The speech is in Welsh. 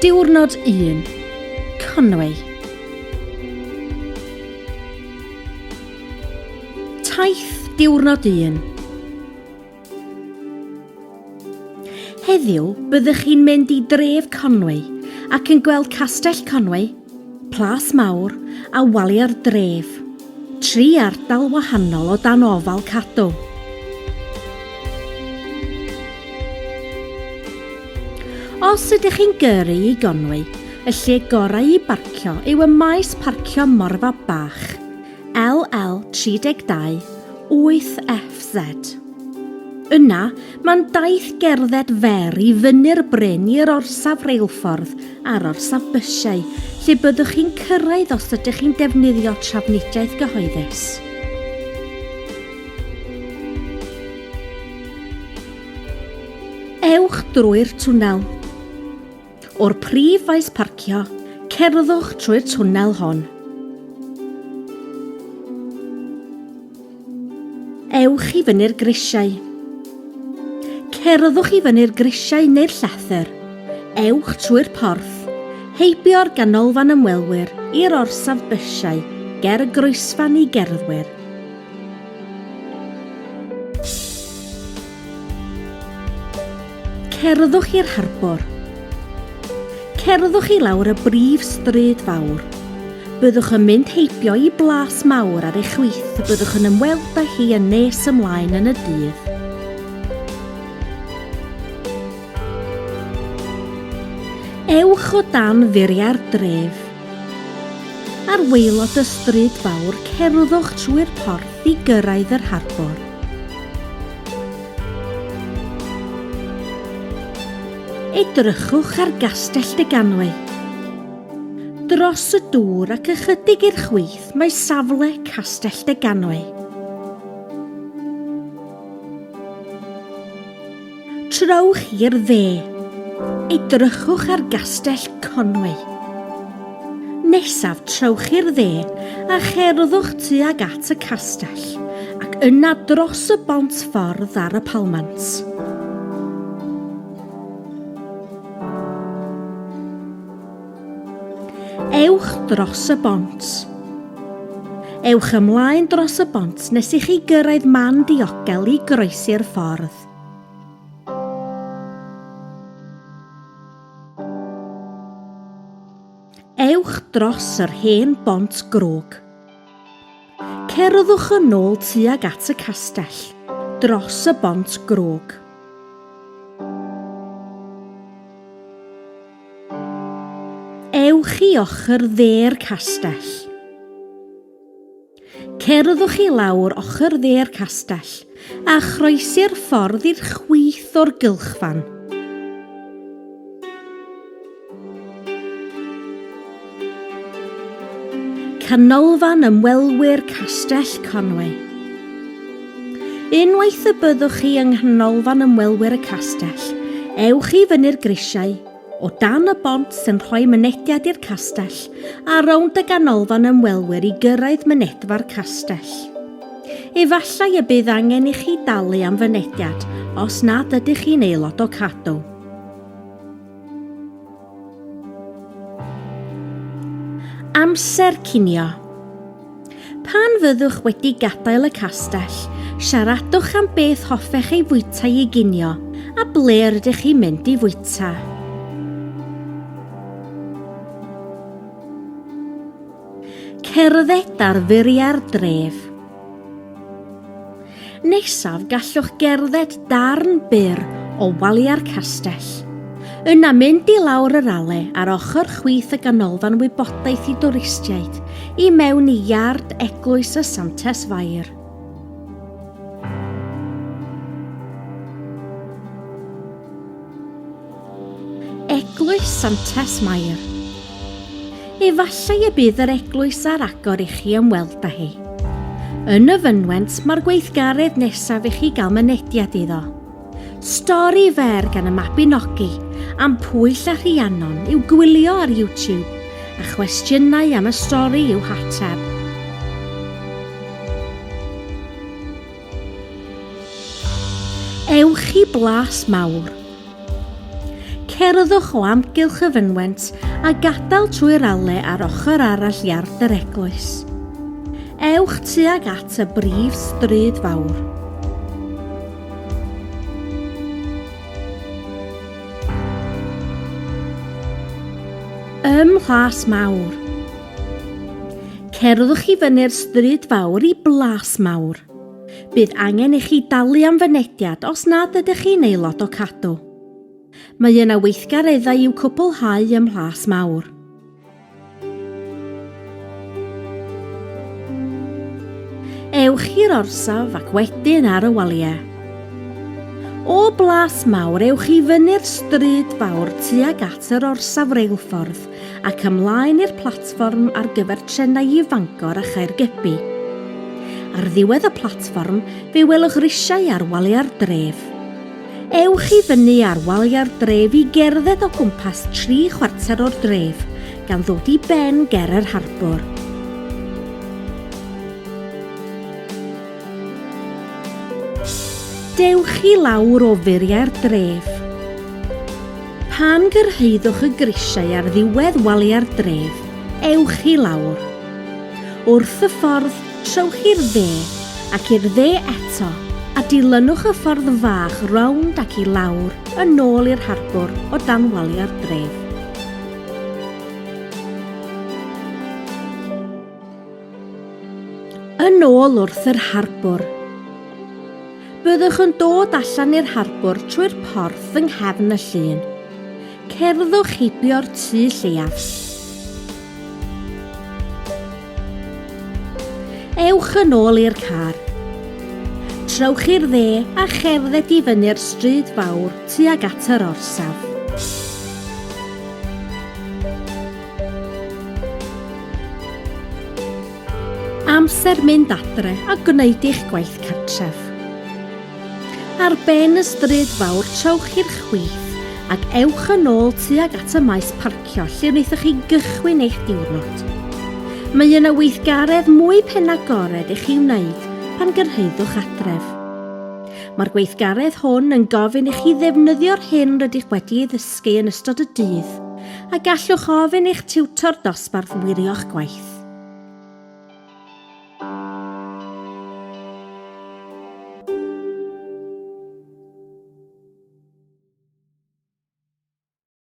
Diwrnod 1. Conwy. Taith diwrnod 1. Heddiw byddwch chi'n mynd i dref Conwy ac yn gweld Castell Conwy, Plas Mawr a waliau'r dref. 3 ardal wahanol o dan ofal Cadw. Os ydych chi'n gyrru i Conwy, y lle gorau i barcio yw y maes parcio morfa bach LL32 8FZ. Yna, mae'n daith gerdded fer i fyny'r bryn i'r orsaf reilffordd a'r orsaf bysiau, lle byddwch chi'n cyrraedd os ydych chi'n defnyddio trafnidiaeth gyhoeddus. Ewch drwy'r twnnel. O'r prif faes parcio, cerddwch trwy'r twnnel hon. Ewch i fyny'r grisiau. Cerddwch i fyny'r grisiau neu'r llethyr. Ewch trwy'r porth, heibio'r ganolfan ymwelwyr i'r orsaf bysiau ger y groesfan i gerddwyr. Cerddwch i'r harbwr. Cerddwch i lawr y brif stryd fawr. Byddwch yn mynd heibio i Blas Mawr ar eich chwith y byddwch yn ymweld â hi yn nes ymlaen yn y dydd. Ewch o dan furiau'r dref. Ar waelod y stryd fawr, cerddwch trwy'r porth i gyrraedd yr harbwr. Edrychwch ar Gastell dy Ganwy. Dros y dŵr ac ychydig i'r chwith mae safle Castell dy Ganwy. Trowch i'r dde. Edrychwch ar Gastell Conwy. Nesaf trowch i'r dde a cerddwch tuag at y castell ac yna dros y bont ffordd ar y palmant. Ewch dros y bont. Ewch ymlaen dros y bont nes i chi gyrraedd man diogel i groesi'r ffordd. Ewch dros yr hen bont grog. Cerddwch yn ôl tuag at y castell, dros y bont grog. Ewch i ochr dde'r castell. Cerddwch i lawr ochr dde'r castell a chroesi'r ffordd i'r chwith o'r gylchfan. Canolfan ymwelwyr Castell Conwy. Unwaith y byddwch chi yng nghanolfan ymwelwyr y castell, ewch i fyny'r grisiau, o dan y bont sy'n rhoi mynediad i'r castell a rownd y ganolfan ymwelwyr i gyrraedd mynedfa'r castell. Efallai y bydd angen i chi dalu am fynediad os nad ydych chi'n aelod o Cadw. Amser cinio. Pan fyddwch wedi gadael y castell, siaradwch am beth hoffech ei fwyta i ginio a ble rydych chi'n mynd i fwyta. Cerdded ar furiau'r dref. Nesaf gallwch gerdded darn byr o waliau'r castell. Yna mynd i lawr yr ale ar ochr chwith y ganolfan wybodaeth i dwristiaid i mewn i iard eglwys y Santes Fair. Eglwys Santes Fair. Efallai y bydd yr eglwys ar agor i chi ymweld â hi. Yn y fynwent mae'r gweithgaredd nesaf i chi gael mynediad iddo. Stori fer gan y Mabinogi am Pwyll a Rhiannon i'w gwylio ar YouTube a chwestiynau am y stori i'w hateb. Ewch i Blas Mawr. Cerddwch o amgylch y fynwent a gadael trwy'r ale ar ochr arall iard yr eglwys. Ewch tuag at y brif stryd fawr. Mhlas Mawr. Cerddwch i fyny'r stryd fawr i Blas Mawr. Bydd angen i chi dalu am fynediad os nad ydych chi'n aelod o cadw. Mae yna weithgareddau i'w cwblhau ym Mhlas Mawr. Ewch i'r orsaf ac wedyn ar y waliau. O Blas Mawr ewch i fyny'r stryd fawr tuag at yr orsaf reilffordd ac ymlaen i'r platfform ar gyfer trenau i Fangor a Chaergybi. Ar ddiwedd y platfform fe welwch risiau ar waliau'r dref. Ewch i fyny ar waliau'r dref i gerdded o gwmpas 3 chwarter o'r dref gan ddod i ben ger yr harbwr. Dewch i lawr o furiau'r dref. Pan gyrhaeddwch y grisiau ar ddiwedd waliau'r dref, ewch i lawr. Wrth y ffordd, trowch i'r dde ac i'r dde eto a dilynwch y ffordd fach rownd ac i lawr yn ôl i'r harbwr o dan waliau'r dref. Yn ôl wrth yr harbwr. Byddwch yn dod allan i'r harbwr trwy'r porth yng nghefn y llyn. Cerddwch heibio'r tŷ lleiaf. Ewch yn ôl i'r car. Trowch i'r dde a cherdded i fyny'r stryd fawr tuag at yr orsaf. Amser mynd adre a gwneud eich gwaith cartref. Ar ben y stryd fawr trowch i'r chwith ac ewch yn ôl tuag at y maes parcio lle wnaethoch chi gychwyn eich diwrnod. Mae yna weithgaredd mwy penagored i chi wneud pan gyrhaeddwch adref. Mae'r gweithgaredd hwn yn gofyn i chi ddefnyddio'r hyn rydych wedi ei ddysgu yn ystod y dydd a gallwch ofyn eich tiwtor dosbarth wirio'ch gwaith.